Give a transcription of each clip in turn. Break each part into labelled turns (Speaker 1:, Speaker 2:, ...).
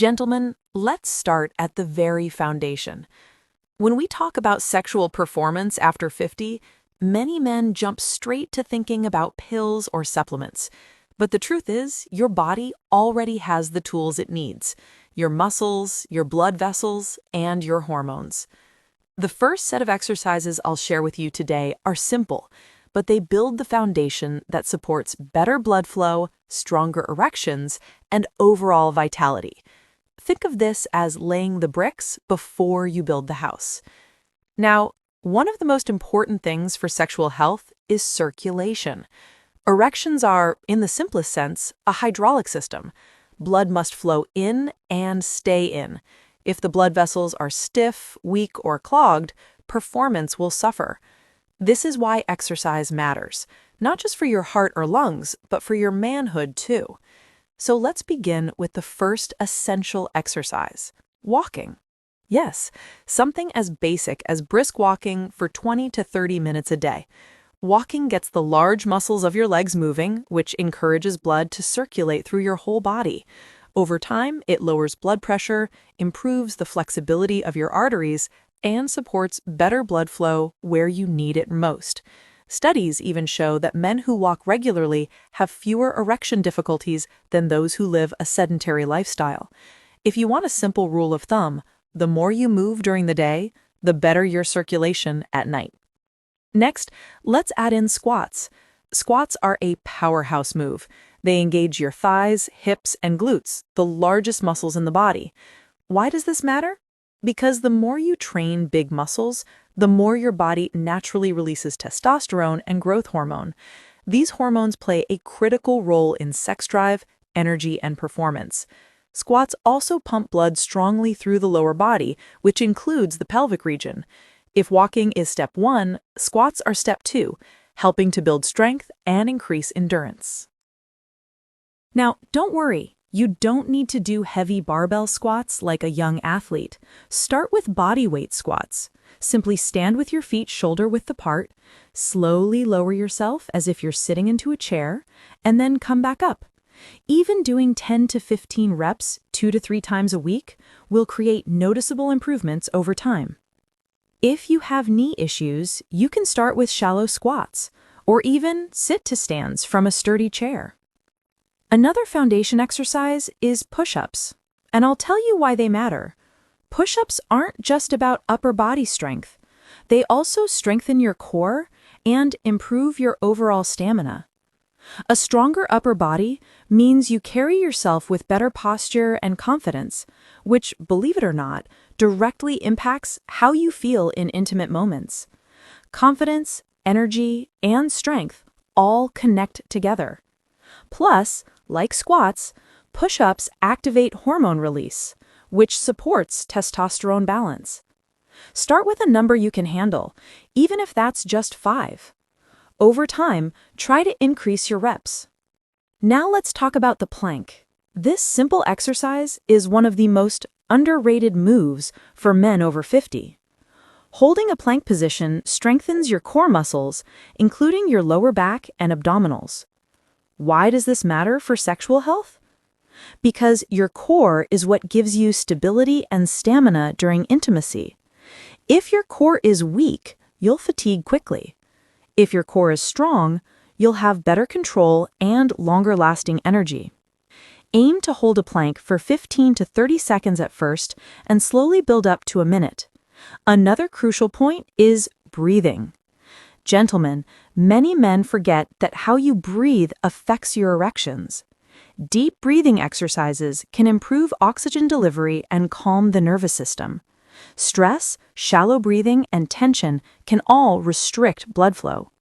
Speaker 1: Gentlemen, let's start at the very foundation. When we talk about sexual performance after 50, many men jump straight to thinking about pills or supplements. But the truth is, your body already has the tools it needs: your muscles, your blood vessels, and your hormones. The first set of exercises I'll share with you today are simple, but they build the foundation that supports better blood flow, stronger erections, and overall vitality. Think of this as laying the bricks before you build the house. Now, one of the most important things for sexual health is circulation. Erections are, in the simplest sense, a hydraulic system. Blood must flow in and stay in. If the blood vessels are stiff, weak, or clogged, performance will suffer. This is why exercise matters, not just for your heart or lungs, but for your manhood too. So let's begin with the first essential exercise: walking. Yes, something as basic as brisk walking for 20 to 30 minutes a day. Walking gets the large muscles of your legs moving, which encourages blood to circulate through your whole body. Over time, it lowers blood pressure, improves the flexibility of your arteries, and supports better blood flow where you need it most. Studies even show that men who walk regularly have fewer erection difficulties than those who live a sedentary lifestyle. If you want a simple rule of thumb, the more you move during the day, the better your circulation at night. Next, let's add in squats. Squats are a powerhouse move. They engage your thighs, hips, and glutes, the largest muscles in the body. Why does this matter? Because the more you train big muscles, the more your body naturally releases testosterone and growth hormone. These hormones play a critical role in sex drive, energy, and performance. Squats also pump blood strongly through the lower body, which includes the pelvic region. If walking is step 1, squats are step 2, helping to build strength and increase endurance. Now, don't worry. You don't need to do heavy barbell squats like a young athlete. Start with body weight squats. Simply stand with your feet shoulder-width apart, slowly lower yourself as if you're sitting into a chair, and then come back up. Even doing 10 to 15 reps 2 to 3 times a week will create noticeable improvements over time. If you have knee issues, you can start with shallow squats, or even sit-to-stands from a sturdy chair. Another foundation exercise is push-ups, and I'll tell you why they matter. Push-ups aren't just about upper body strength. They also strengthen your core and improve your overall stamina. A stronger upper body means you carry yourself with better posture and confidence, which, believe it or not, directly impacts how you feel in intimate moments. Confidence, energy, and strength all connect together. Plus, like squats, push-ups activate hormone release, which supports testosterone balance. Start with a number you can handle, even if that's just 5. Over time, try to increase your reps. Now let's talk about the plank. This simple exercise is one of the most underrated moves for men over 50. Holding a plank position strengthens your core muscles, including your lower back and abdominals. Why does this matter for sexual health? Because your core is what gives you stability and stamina during intimacy. If your core is weak, you'll fatigue quickly. If your core is strong, you'll have better control and longer-lasting energy. Aim to hold a plank for 15 to 30 seconds at first and slowly build up to a minute. Another crucial point is breathing. Gentlemen, many men forget that how you breathe affects your erections. Deep breathing exercises can improve oxygen delivery and calm the nervous system. Stress, shallow breathing, and tension can all restrict blood flow.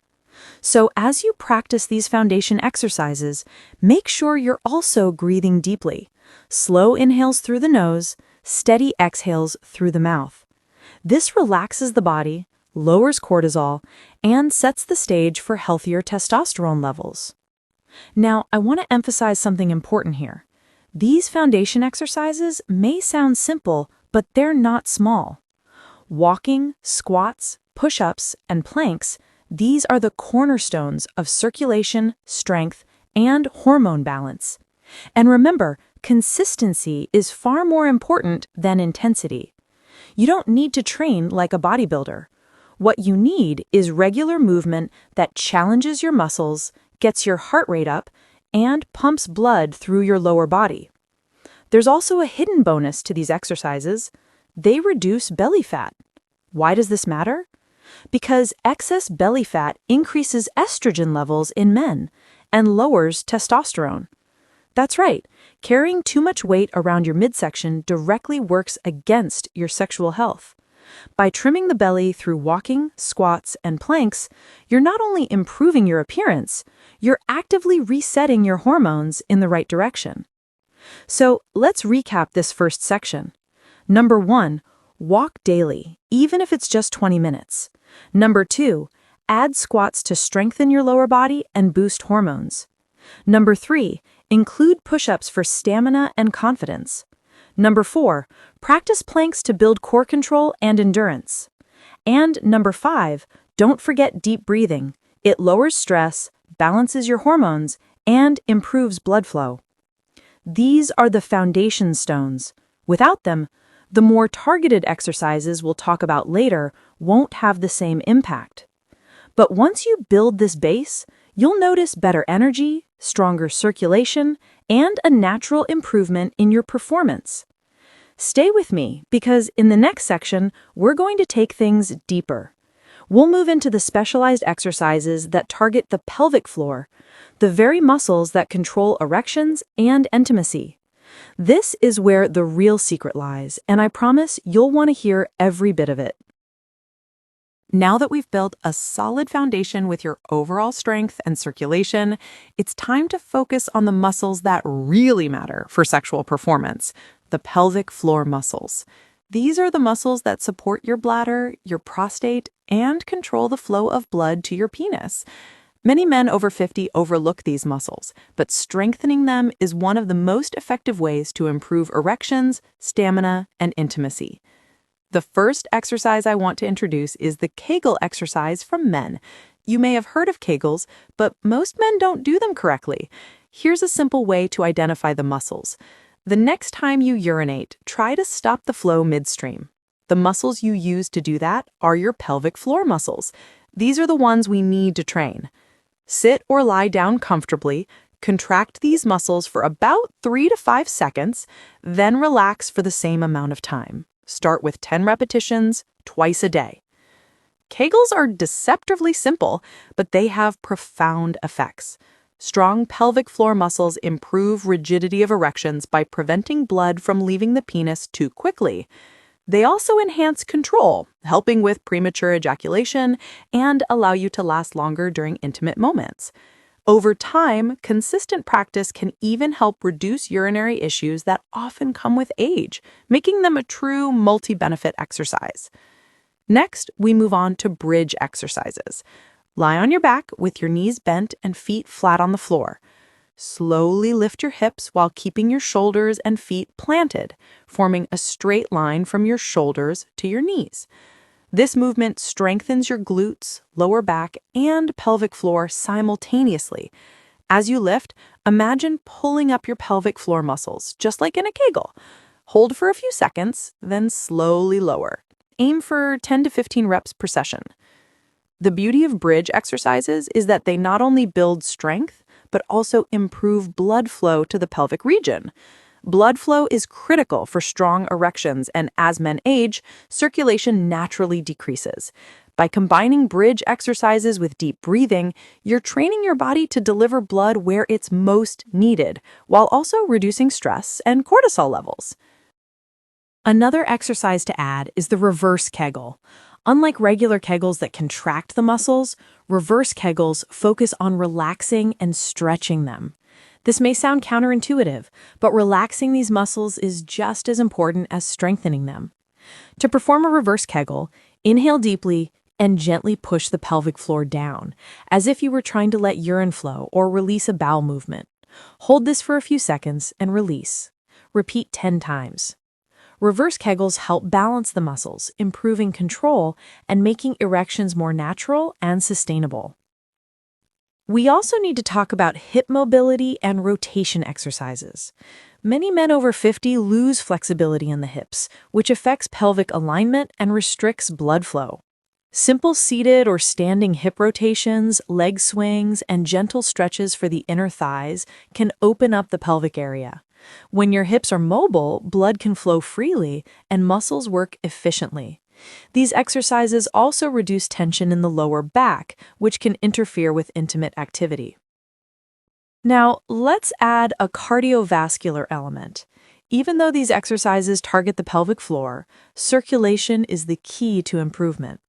Speaker 1: So as you practice these foundation exercises, make sure you're also breathing deeply. Slow inhales through the nose, steady exhales through the mouth. This relaxes the body, lowers cortisol, and sets the stage for healthier testosterone levels. Now, I want to emphasize something important here. These foundation exercises may sound simple, but they're not small. Walking, squats, push-ups, and planks, these are the cornerstones of circulation, strength, and hormone balance. And remember, Consistency is far more important than intensity. You don't need to train like a bodybuilder. What you need is regular movement that challenges your muscles, gets your heart rate up, and pumps blood through your lower body. There's also a hidden bonus to these exercises. They reduce belly fat. Why does this matter? Because excess belly fat increases estrogen levels in men and lowers testosterone. That's right, carrying too much weight around your midsection directly works against your sexual health. By trimming the belly through walking, squats, and planks, you're not only improving your appearance, you're actively resetting your hormones in the right direction. So let's recap this first section. Number 1, walk daily, even if it's just 20 minutes. Number 2, add squats to strengthen your lower body and boost hormones. Number 3, include push-ups for stamina and confidence. Number 4, practice planks to build core control and endurance. And number 5, don't forget deep breathing. It lowers stress, balances your hormones, and improves blood flow. These are the foundation stones. Without them, the more targeted exercises we'll talk about later won't have the same impact. But once you build this base, you'll notice better energy, stronger circulation, and a natural improvement in your performance. Stay with me because in the next section, we're going to take things deeper. We'll move into the specialized exercises that target the pelvic floor, the very muscles that control erections and intimacy. This is where the real secret lies, and I promise you'll want to hear every bit of it. Now that we've built a solid foundation with your overall strength and circulation, it's time to focus on the muscles that really matter for sexual performance, the pelvic floor muscles. These are the muscles that support your bladder, your prostate, and control the flow of blood to your penis. Many men over 50 overlook these muscles, but strengthening them is one of the most effective ways to improve erections, stamina, and intimacy. The first exercise I want to introduce is the Kegel exercise from men. You may have heard of Kegels, but most men don't do them correctly. Here's a simple way to identify the muscles. The next time you urinate, try to stop the flow midstream. The muscles you use to do that are your pelvic floor muscles. These are the ones we need to train. Sit or lie down comfortably, contract these muscles for about 3 to 5 seconds, then relax for the same amount of time. Start with 10 repetitions twice a day. Kegels are deceptively simple, but they have profound effects. Strong pelvic floor muscles improve rigidity of erections by preventing blood from leaving the penis too quickly. They also enhance control, helping with premature ejaculation and allow you to last longer during intimate moments. Over time, consistent practice can even help reduce urinary issues that often come with age, making them a true multi-benefit exercise. Next, we move on to bridge exercises. Lie on your back with your knees bent and feet flat on the floor. Slowly lift your hips while keeping your shoulders and feet planted, forming a straight line from your shoulders to your knees. This movement strengthens your glutes, lower back, and pelvic floor simultaneously. As you lift, imagine pulling up your pelvic floor muscles, just like in a Kegel. Hold for a few seconds, then slowly lower. Aim for 10 to 15 reps per session. The beauty of bridge exercises is that they not only build strength, but also improve blood flow to the pelvic region. Blood flow is critical for strong erections, and as men age, circulation naturally decreases. By combining bridge exercises with deep breathing, you're training your body to deliver blood where it's most needed, while also reducing stress and cortisol levels. Another exercise to add is the reverse Kegel. Unlike regular Kegels that contract the muscles, reverse Kegels focus on relaxing and stretching them. This may sound counterintuitive, but relaxing these muscles is just as important as strengthening them. To perform a reverse Kegel, inhale deeply and gently push the pelvic floor down, as if you were trying to let urine flow or release a bowel movement. Hold this for a few seconds and release. Repeat 10 times. Reverse Kegels help balance the muscles, improving control and making erections more natural and sustainable. We also need to talk about hip mobility and rotation exercises. Many men over 50 lose flexibility in the hips, which affects pelvic alignment and restricts blood flow. Simple seated or standing hip rotations, leg swings, and gentle stretches for the inner thighs can open up the pelvic area. When your hips are mobile, blood can flow freely and muscles work efficiently. These exercises also reduce tension in the lower back, which can interfere with intimate activity. Now, let's add a cardiovascular element. Even though these exercises target the pelvic floor, circulation is the key to improvement.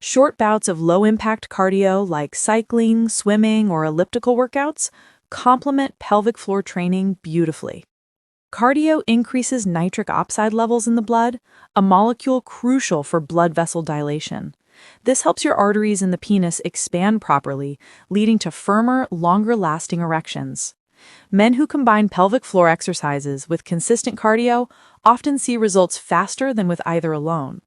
Speaker 1: Short bouts of low-impact cardio like cycling, swimming, or elliptical workouts complement pelvic floor training beautifully. Cardio increases nitric oxide levels in the blood, a molecule crucial for blood vessel dilation. This helps your arteries in the penis expand properly, leading to firmer, longer-lasting erections. Men who combine pelvic floor exercises with consistent cardio often see results faster than with either alone.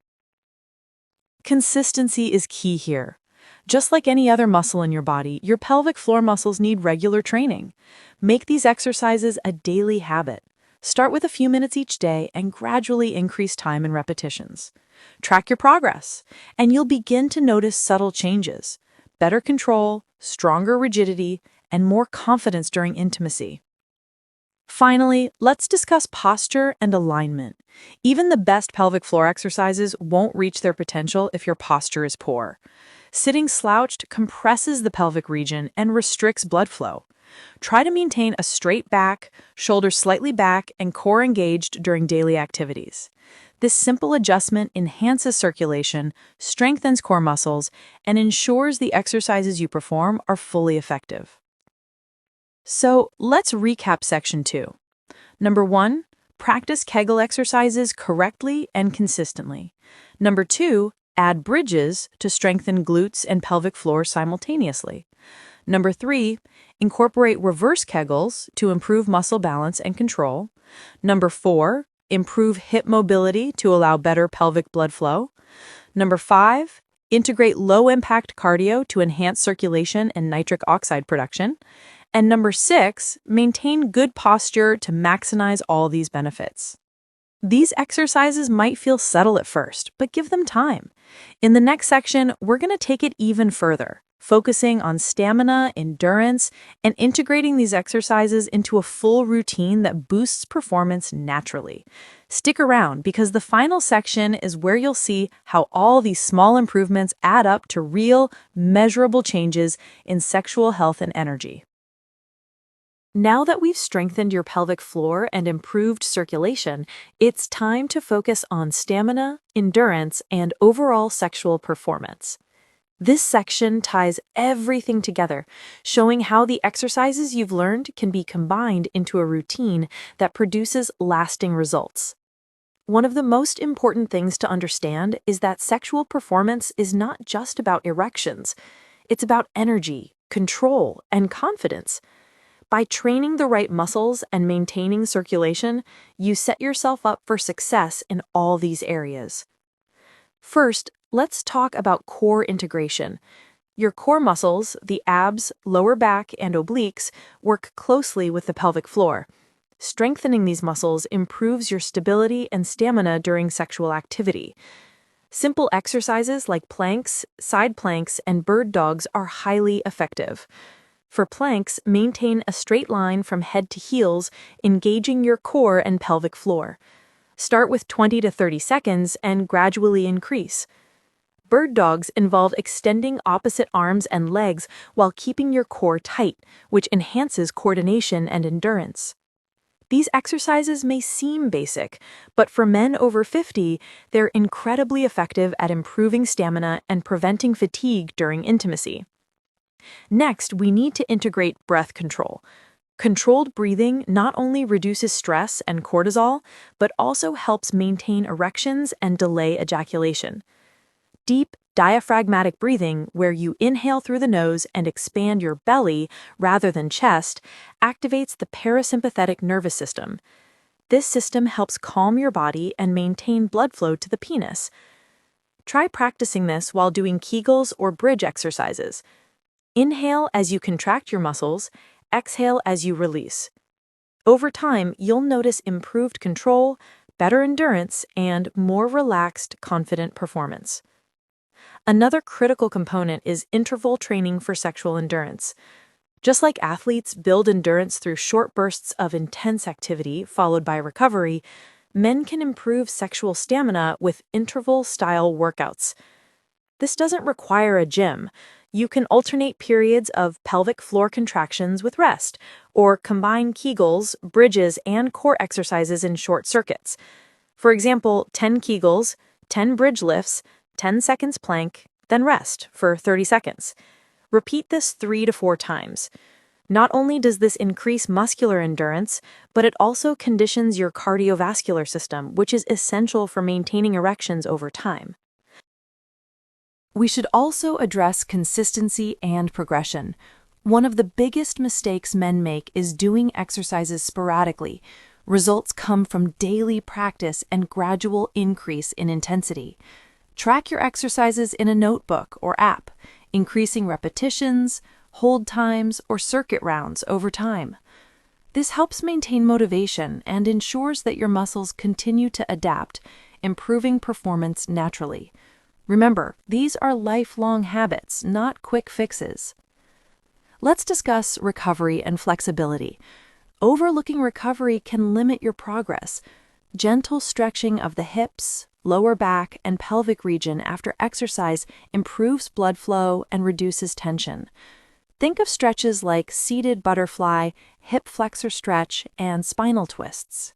Speaker 1: Consistency is key here. Just like any other muscle in your body, your pelvic floor muscles need regular training. Make these exercises a daily habit. Start with a few minutes each day and gradually increase time and repetitions. Track your progress, and you'll begin to notice subtle changes: better control, stronger rigidity, and more confidence during intimacy. Finally, let's discuss posture and alignment. Even the best pelvic floor exercises won't reach their potential if your posture is poor. Sitting slouched compresses the pelvic region and restricts blood flow. Try to maintain a straight back, shoulders slightly back, and core engaged during daily activities. This simple adjustment enhances circulation, strengthens core muscles, and ensures the exercises you perform are fully effective. So let's recap section 2. Number 1, practice Kegel exercises correctly and consistently. Number 2, add bridges to strengthen glutes and pelvic floor simultaneously. Number 3, incorporate reverse Kegels to improve muscle balance and control. Number 4, improve hip mobility to allow better pelvic blood flow. Number 5, integrate low-impact cardio to enhance circulation and nitric oxide production. And number 6, maintain good posture to maximize all these benefits. These exercises might feel subtle at first, but give them time. In the next section, we're going to take it even further, focusing on stamina, endurance, and integrating these exercises into a full routine that boosts performance naturally. Stick around because the final section is where you'll see how all these small improvements add up to real, measurable changes in sexual health and energy. Now that we've strengthened your pelvic floor and improved circulation, it's time to focus on stamina, endurance, and overall sexual performance. This section ties everything together, showing how the exercises you've learned can be combined into a routine that produces lasting results. One of the most important things to understand is that sexual performance is not just about erections. It's about energy, control, and confidence. By training the right muscles and maintaining circulation, you set yourself up for success in all these areas. First, let's talk about core integration. Your core muscles, the abs, lower back, and obliques, work closely with the pelvic floor. Strengthening these muscles improves your stability and stamina during sexual activity. Simple exercises like planks, side planks, and bird dogs are highly effective. For planks, maintain a straight line from head to heels, engaging your core and pelvic floor. Start with 20 to 30 seconds and gradually increase. Bird dogs involve extending opposite arms and legs while keeping your core tight, which enhances coordination and endurance. These exercises may seem basic, but for men over 50, they're incredibly effective at improving stamina and preventing fatigue during intimacy. Next, we need to integrate breath control. Controlled breathing not only reduces stress and cortisol, but also helps maintain erections and delay ejaculation. Deep, diaphragmatic breathing, where you inhale through the nose and expand your belly rather than chest, activates the parasympathetic nervous system. This system helps calm your body and maintain blood flow to the penis. Try practicing this while doing Kegels or bridge exercises. Inhale as you contract your muscles, exhale as you release. Over time, you'll notice improved control, better endurance, and more relaxed, confident performance. Another critical component is interval training for sexual endurance. Just like athletes build endurance through short bursts of intense activity followed by recovery, men can improve sexual stamina with interval-style workouts. This doesn't require a gym. You can alternate periods of pelvic floor contractions with rest, or combine Kegels, bridges, and core exercises in short circuits. For example, 10 Kegels, 10 bridge lifts, 10 seconds plank, then rest for 30 seconds. Repeat this 3 to 4 times. Not only does this increase muscular endurance, but it also conditions your cardiovascular system, which is essential for maintaining erections over time. We should also address consistency and progression. One of the biggest mistakes men make is doing exercises sporadically. Results come from daily practice and gradual increase in intensity. Track your exercises in a notebook or app, increasing repetitions, hold times, or circuit rounds over time. This helps maintain motivation and ensures that your muscles continue to adapt, improving performance naturally. Remember, these are lifelong habits, not quick fixes. Let's discuss recovery and flexibility. Overlooking recovery can limit your progress. Gentle stretching of the hips, lower back, and pelvic region after exercise improves blood flow and reduces tension. Think of stretches like seated butterfly, hip flexor stretch, and spinal twists.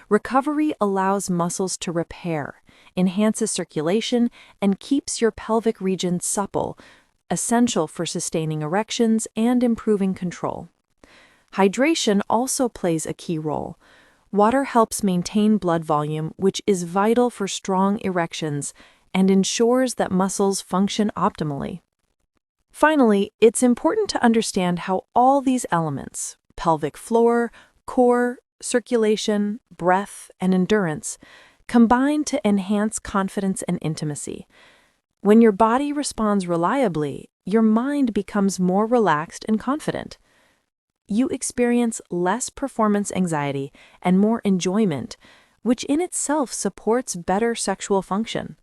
Speaker 1: Recovery allows muscles to repair, enhances circulation, and keeps your pelvic region supple, essential for sustaining erections and improving control. Hydration also plays a key role. Water helps maintain blood volume, which is vital for strong erections and ensures that muscles function optimally. Finally, it's important to understand how all these elements, pelvic floor, core, circulation, breath, and endurance, combine to enhance confidence and intimacy. When your body responds reliably, your mind becomes more relaxed and confident. You experience less performance anxiety and more enjoyment, which in itself supports better sexual function.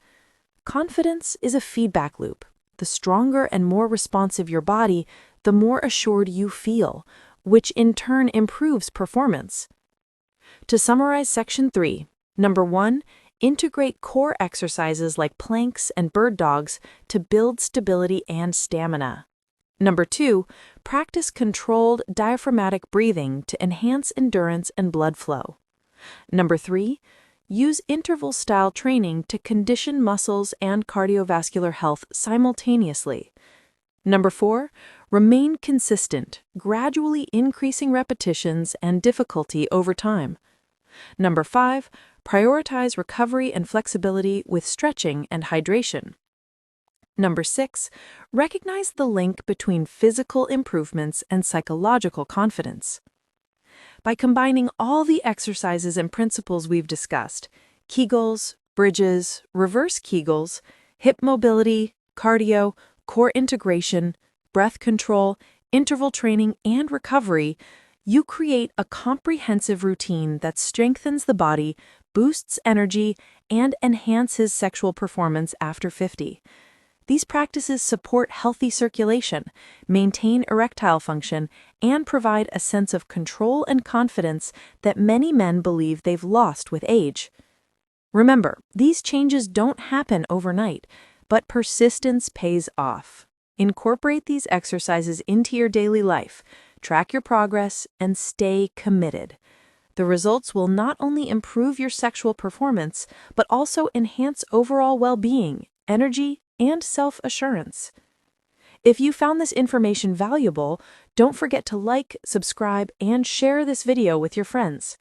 Speaker 1: Confidence is a feedback loop. The stronger and more responsive your body, the more assured you feel, which in turn improves performance. To summarize Section 3, Number 1, integrate core exercises like planks and bird dogs to build stability and stamina. Number 2, practice controlled diaphragmatic breathing to enhance endurance and blood flow. Number 3, use interval-style training to condition muscles and cardiovascular health simultaneously. Number 4, remain consistent, gradually increasing repetitions and difficulty over time. Number 5, prioritize recovery and flexibility with stretching and hydration. Number 6, recognize the link between physical improvements and psychological confidence. By combining all the exercises and principles we've discussed, Kegels, bridges, reverse Kegels, hip mobility, cardio, core integration, breath control, interval training, and recovery, you create a comprehensive routine that strengthens the body, boosts energy, and enhances sexual performance after 50. These practices support healthy circulation, maintain erectile function, and provide a sense of control and confidence that many men believe they've lost with age. Remember, these changes don't happen overnight, but persistence pays off. Incorporate these exercises into your daily life, track your progress, and stay committed. The results will not only improve your sexual performance, but also enhance overall well-being, energy, and self-assurance. If you found this information valuable, don't forget to like, subscribe, and share this video with your friends.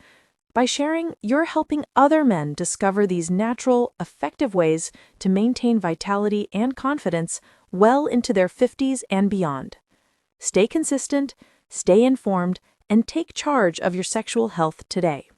Speaker 1: By sharing, you're helping other men discover these natural, effective ways to maintain vitality and confidence well into their 50s and beyond. Stay consistent, stay informed, and take charge of your sexual health today.